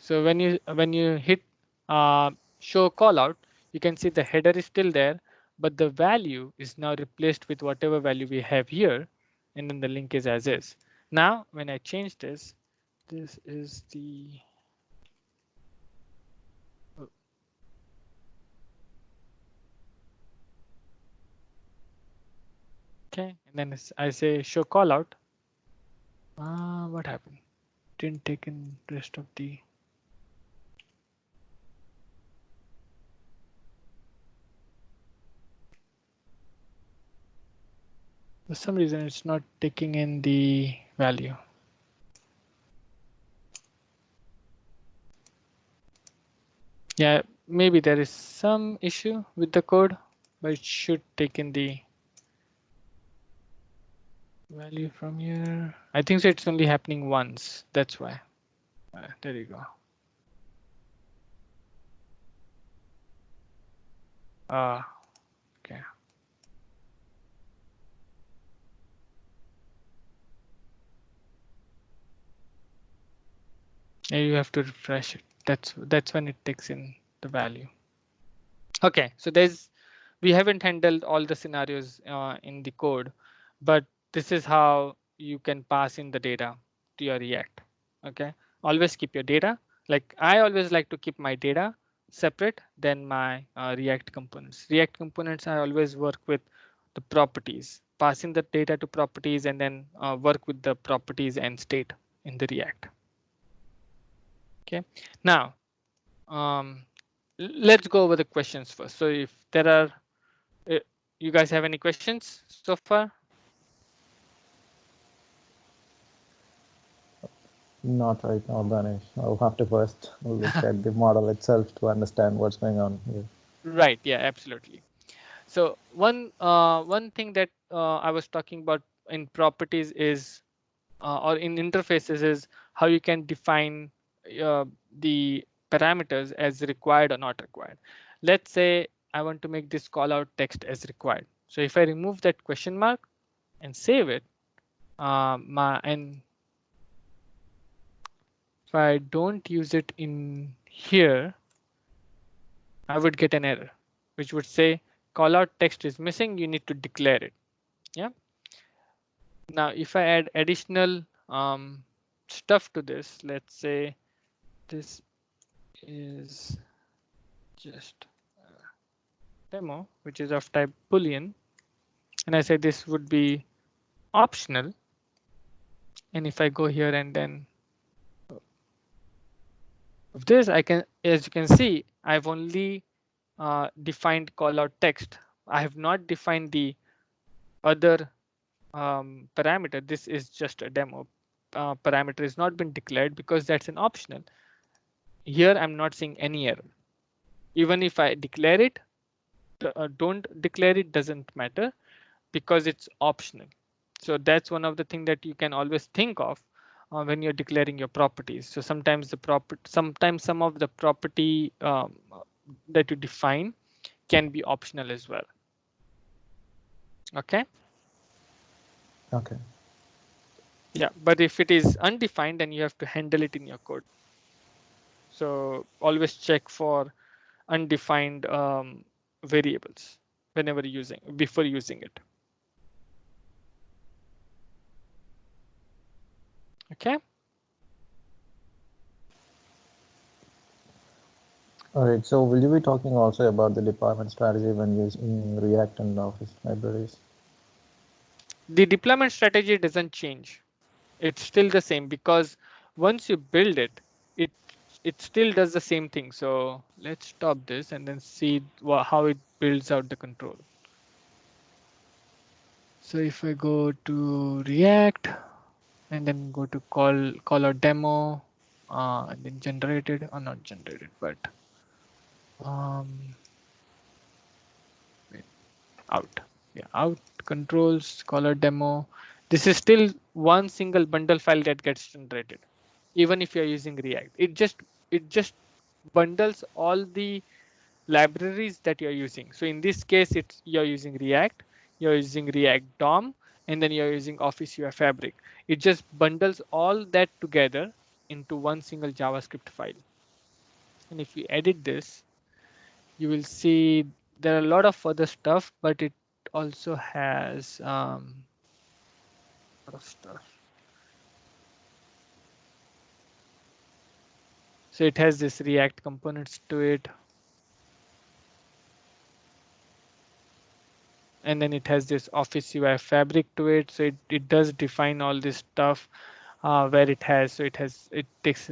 So when you hit show callout, you can see the header is still there, but the value is now replaced with whatever value we have here, and then the link is as is. Now, when I change this, this is the okay, and then I say show callout. What happened? Didn't take in rest of the. For some reason, it's not taking in the value. Yeah, maybe there is some issue with the code, but it should take in the value from here. I think so it's only happening once. That's why. There you go. Okay. And you have to refresh it. That's when it takes in the value. Okay, so we haven't handled all the scenarios in the code, but this is how you can pass in the data to your React. Okay, always keep your data. Like I always like to keep my data separate than my React components. React components, I always work with the properties, passing the data to properties, and then work with the properties and state in the React. Okay, now let's go over the questions first. So if there are, you guys have any questions so far? Not right now, Danish. I'll have to first look at the model itself to understand what's going on here. Right. Yeah, absolutely. So one thing that I was talking about in properties is or in interfaces is how you can define the parameters as required or not required. Let's say I want to make this call out text as required. So if I remove that question mark and save it, and if I don't use it in here, I would get an error, which would say callout text is missing. You need to declare it. Yeah. Now, if I add additional stuff to this, let's say this is just a demo, which is of type Boolean, and I say this would be optional. And if I go here and then of this, I can, as you can see, I've only defined callout text. I have not defined the other parameter. This is just a demo. Parameter is not been declared because that's an optional. Here I'm not seeing any error. Even if I declare it, don't declare it, doesn't matter because it's optional. So that's one of the things that you can always think of when you're declaring your properties. So sometimes sometimes some of the property that you define can be optional as well. Okay. Okay. Yeah, but if it is undefined, then you have to handle it in your code. So always check for undefined variables whenever before using it. Okay. All right. So will you be talking also about the deployment strategy when using React and Office libraries? The deployment strategy doesn't change. It's still the same because once you build it, it it still does the same thing. So let's stop this and then see how it builds out the control. So if I go to React and then go to call out demo and then generated or not generated, but um, wait, out. Yeah, out controls caller demo. This is still one single bundle file that gets generated, even if you're using React. It just bundles all the libraries that you're using. So in this case, you're using React, you're using React DOM, and then you're using Office UI Fabric. It just bundles all that together into one single JavaScript file. And if you edit this, you will see there are a lot of other stuff, but it also has a lot of stuff. So it has this React components to it. And then it has this Office UI Fabric to it. So it does define all this stuff where it has. So it takes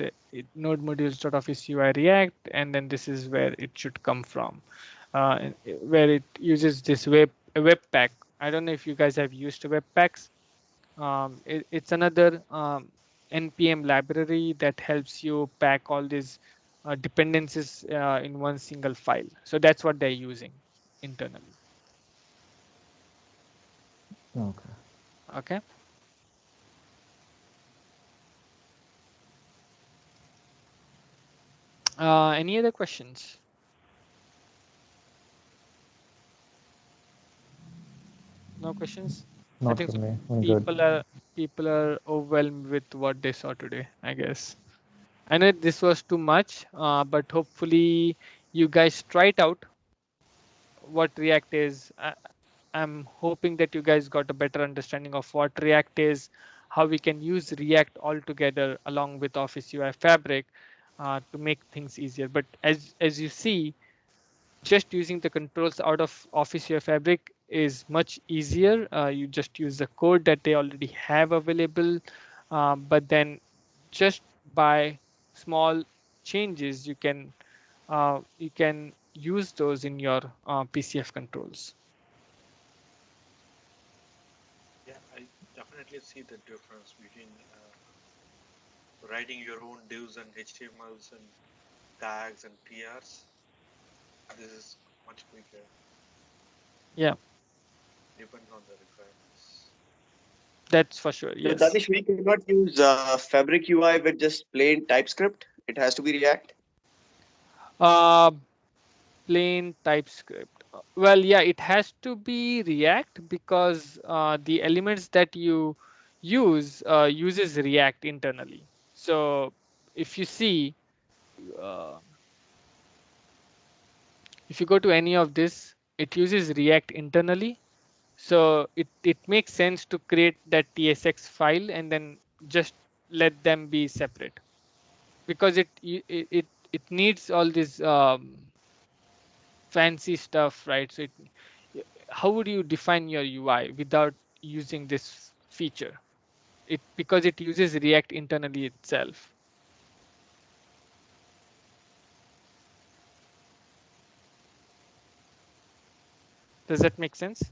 node modules.office UI React, and then this is where it should come from, where it uses this webpack. I don't know if you guys have used webpacks. It's another npm library that helps you pack all these dependencies in one single file. So that's what they're using internally. Okay. Okay. Any other questions? No questions? I Not think for so. me. I'm good. People are overwhelmed with what they saw today, I guess. I know this was too much, but hopefully you guys try it out what React is. I'm hoping that you guys got a better understanding of what React is, how we can use React all together along with Office UI Fabric to make things easier. But as you see, just using the controls out of Office UI Fabric is much easier. You just use the code that they already have available, but then just by small changes, you can use those in your PCF controls. Yeah, I definitely see the difference between writing your own divs and HTMLs and tags and PRs. This is much quicker. Yeah, Depends on the requirements. that's for sure. So Yes. Danish, we cannot use Fabric UI with just plain TypeScript. It has to be React. Uh, Plain TypeScript. Well, yeah, it has to be React because the elements that you use uses React internally. So if you see, uh, if you go to any of this, it uses React internally. So it makes sense to create that TSX file and then just let them be separate because it needs all this fancy stuff, right? So how would you define your UI without using this feature? It because it uses React internally itself. Does that make sense?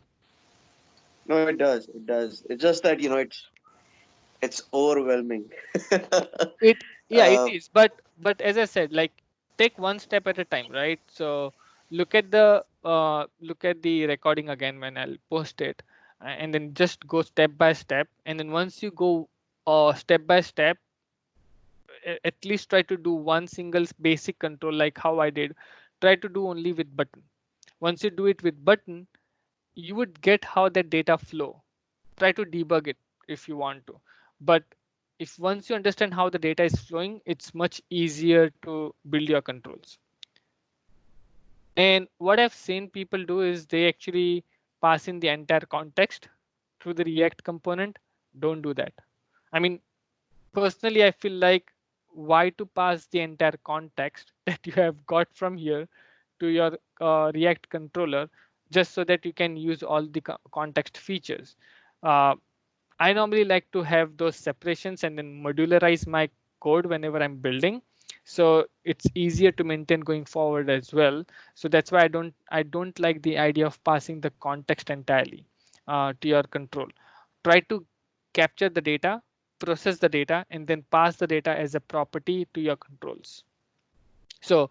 No, it does. It does. It's just that it's overwhelming. It Yeah, it uh, is. But as I said, like take one step at a time, right? So look at the recording again when I'll post it, and then just go step by step. And then once you go step by step, at least try to do one single basic control like how I did. Try to do only with button. Once you do it with button, you would get how that data flow. Try to debug it if you want to, But if once you understand how the data is flowing, it's much easier to build your controls. And what I've seen people do is they actually pass in the entire context through the React component. Don't do that. I mean, personally, I feel like why to pass the entire context that you have got from here to your React controller just so that you can use all the context features. Uh, I normally like to have those separations and then modularize my code whenever I'm building. So it's easier to maintain going forward as well. So that's why I don't like the idea of passing the context entirely to your control. Try to capture the data, process the data, and then pass the data as a property to your controls. So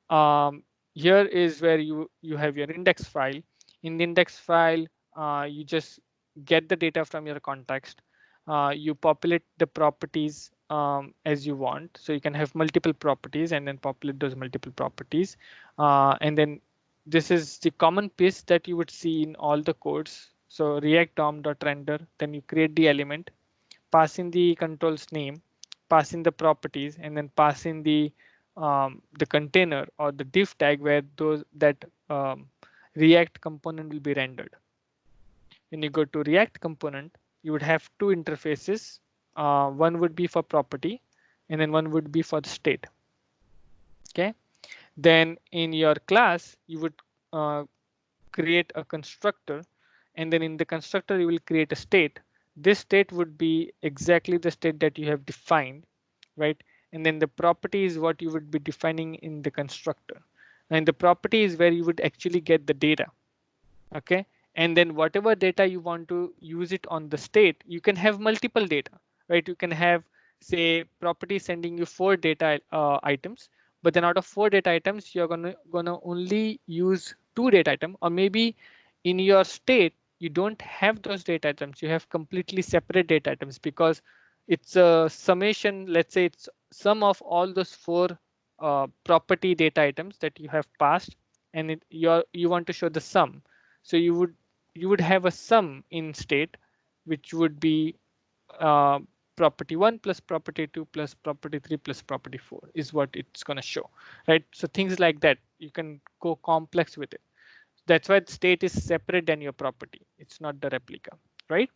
um, here is where you have your index file. In the index file, you just get the data from your context. You populate the properties as you want. So you can have multiple properties and then populate those multiple properties. And then this is the common piece that you would see in all the codes. So React DOM.render, then you create the element, pass in the controls name, pass in the properties, and then pass in the container or the div tag where that React component will be rendered. When you go to React component, you would have two interfaces. One would be for property, and then one would be for the state. Okay. Then in your class, you would create a constructor, and then in the constructor you will create a state. This state would be exactly the state that you have defined, right? And then the property is what you would be defining in the constructor, and the property is where you would actually get the data. Okay, and then whatever data you want to use it on the state, you can have multiple data, right? You can have, say, property sending you 4 data items, but then out of 4 data items you're gonna only use 2 data item, or maybe in your state you don't have those data items, you have completely separate data items because it's a summation. Let's say it's sum of all those 4 property data items that you have passed, and you want to show the sum. So you would have a sum in state, which would be uh, property 1 plus property 2 plus property 3 plus property 4 is what it's going to show, right? So things like that, you can go complex with it. That's why the state is separate than your property. It's not the replica, right?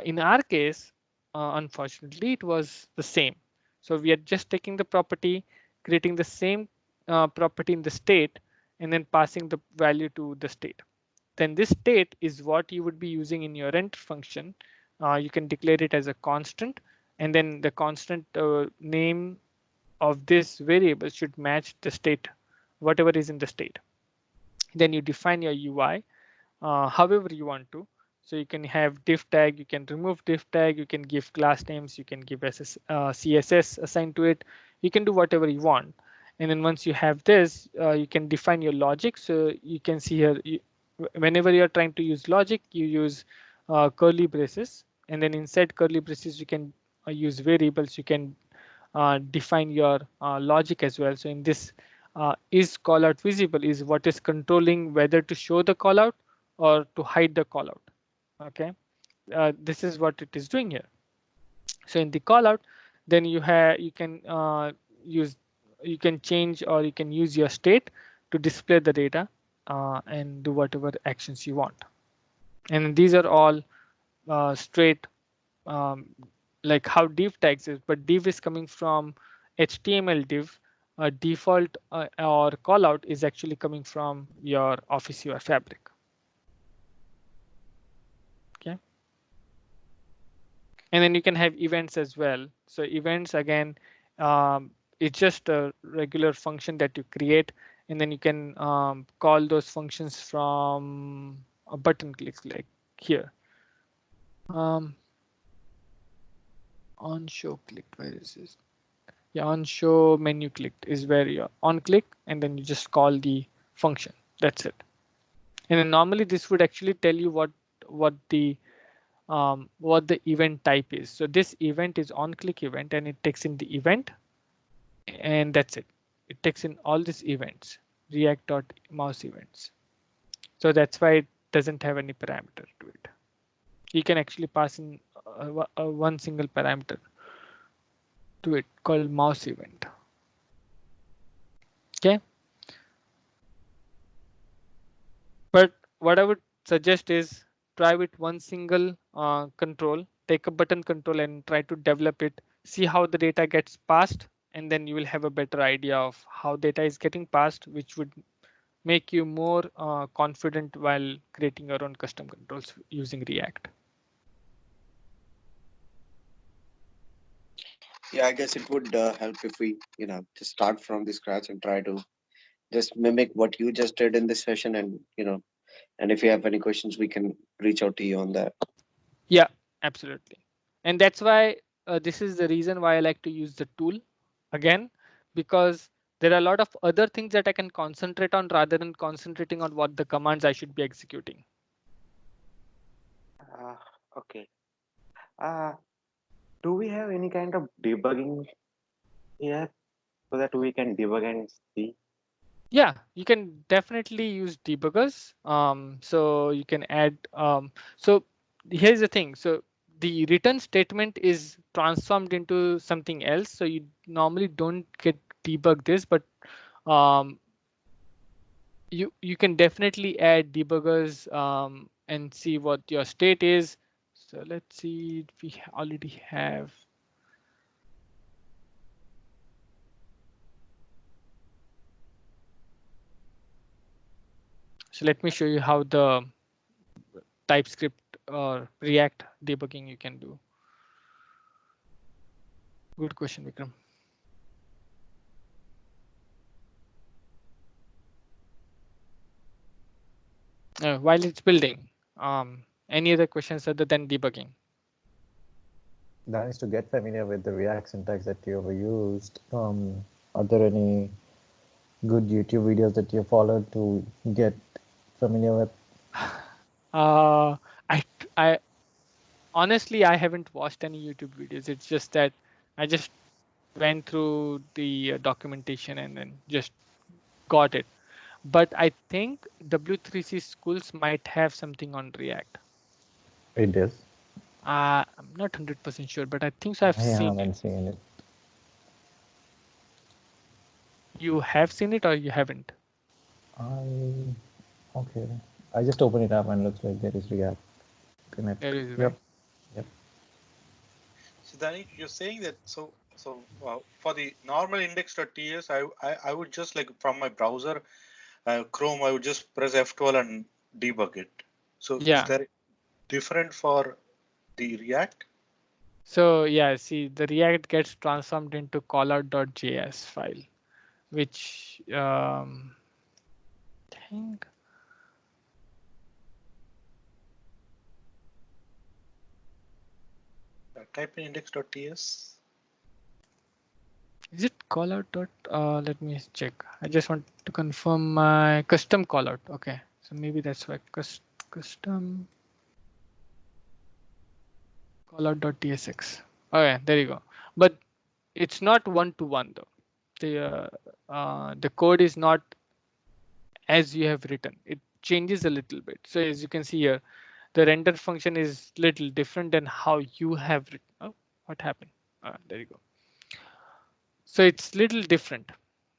In our case, unfortunately, it was the same. So we are just taking the property, creating the same property in the state, and then passing the value to the state. Then this state is what you would be using in your enter function. You can declare it as a constant, and then the constant name of this variable should match the state, whatever is in the state. Then you define your UI however you want to. So you can have div tag, you can remove div tag, you can give class names, you can give CSS assigned to it. You can do whatever you want. And then once you have this, you can define your logic. So you can see here, whenever you're trying to use logic, you use curly braces. And then inside curly braces, you can use variables. You can define your logic as well. So in this is callout visible is what is controlling whether to show the callout or to hide the callout. Okay, this is what it is doing here. So in the callout, then you can you can change or you can use your state to display the data and do whatever actions you want. And these are all straight like how div tags is, but div is coming from HTML div. Default or callout is actually coming from your Office UI fabric. Okay. And then you can have events as well. So events again, it's just a regular function that you create, and then you can call those functions from a button click like here. On show clicked, where is this? Yeah, on show menu clicked is where you're on click, and then you just call the function. That's it. And then normally this would actually tell you what the event type is. So this event is on click event, and it takes in the event, and that's it. It takes in all these events, React.mouse events. So that's why it doesn't have any parameter to it. You can actually pass in one single parameter to it called mouse event. Okay. But what I would suggest is try with one single control, take a button control and try to develop it, see how the data gets passed, and then you will have a better idea of how data is getting passed, which would make you more confident while creating your own custom controls using React. Yeah, I guess it would help if we, just start from the scratch and try to just mimic what you just did in this session, and and if you have any questions, we can reach out to you on that. Yeah, absolutely. And that's why this is the reason why I like to use the tool again, because there are a lot of other things that I can concentrate on rather than concentrating on what the commands I should be executing. Okay. Uh, do we have any kind of debugging here so that we can debug and see? Yeah, you can definitely use debuggers. So you can add. So here's the thing. So the return statement is transformed into something else. So you normally don't get debug this, but um, you can definitely add debuggers and see what your state is. So let's see. We already have. So let me show you how the TypeScript or React debugging you can do. Good question, Vikram. While it's building, any other questions other than debugging? That is to get familiar with the React syntax that you have used. Are there any good YouTube videos that you followed to get familiar with? I honestly I haven't watched any YouTube videos. It's just that I just went through the documentation and then just got it. But I think W3C schools might have something on React. It is. I'm not 100% sure, but I think so. I've I seen it. haven't seen it. You have seen it or you haven't? Okay. I just open it up and looks like there is React in it. There is, Yep. right? Yep. So Danny, you're saying that for the normal index.ts, I would just like from my browser, Chrome, I would just press F12 and debug it. So is Yeah. there different for the React? So yeah, see the React gets transformed into callout.js file, which think Type in index.ts. is it callout dot let me check. I just want to confirm my custom callout. Okay, so maybe that's why custom callout.tsx. Okay, there you go. But it's not one-to-one though. The code is not as you have written. It changes a little bit. So as you can see here, the render function is little different than how you have written. Oh, what happened? There you go. So it's little different,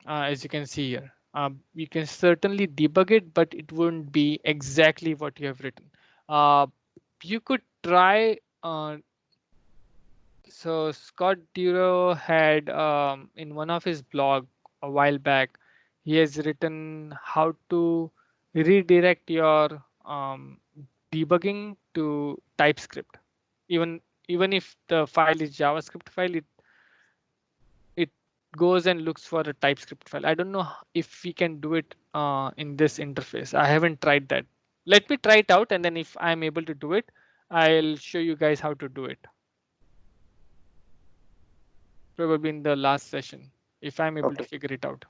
as you can see here. You can certainly debug it, but it wouldn't be exactly what you have written. You could try. So Scott Duro had in one of his blog a while back, he has written how to redirect your debugging to TypeScript. Even even if the file is JavaScript file, it goes and looks for a TypeScript file. I don't know if we can do it in this interface. I haven't tried that. Let me try it out, and then if I'm able to do it, I'll show you guys how to do it. Probably in the last session, if I'm able to figure it out.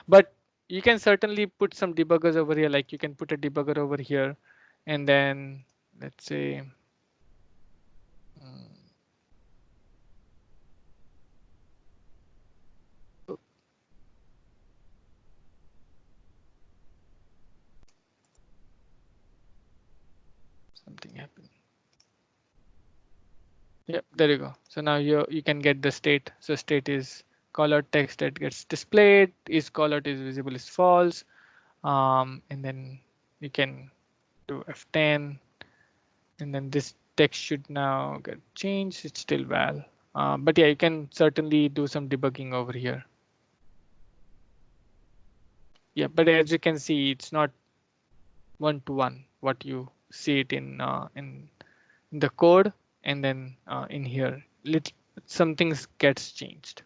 But you can certainly put some debuggers over here. Like you can put a debugger over here, and then let's say something happened. Yep, there you go. So now you can get the state. So state is colored text that gets displayed, is colored, is visible, is false. And then you can do F10, and then this text should now get changed. It's still val. But yeah, you can certainly do some debugging over here. Yeah, but as you can see, it's not one-to-one what you see it in the code, and then in here, some things gets changed.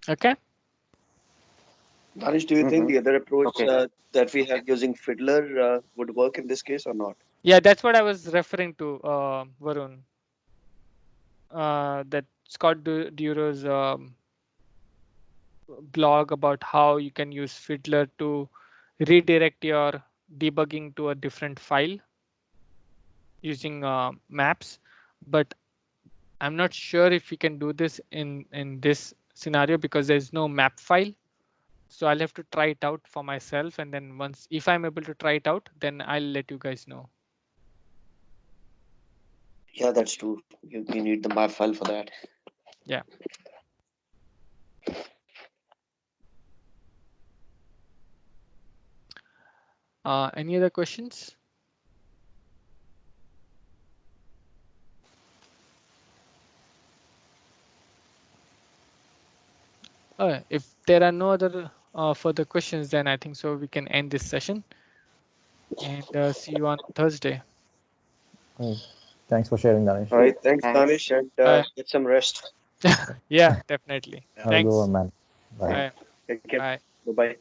Okay. Danish, do you think the other approach Okay. that we have using Fiddler would work in this case or not? Yeah, that's what I was referring to, Varun. That Scott Duro's blog about how you can use Fiddler to redirect your debugging to a different file using maps. But I'm not sure if we can do this in this scenario because there's no map file. So I'll have to try it out for myself, and then once if I'm able to try it out, then I'll let you guys know. Yeah, that's true. You need the map file for that. Yeah. Any other questions? If there are no other further questions, then I think so we can end this session and see you on Thursday. Thanks for sharing, Danish. All right, thanks, Thanks. Danish, and Bye. get some rest. Yeah, definitely. Yeah. Have a good Thanks. one, man. Bye. Bye. Take care. Bye. Bye bye.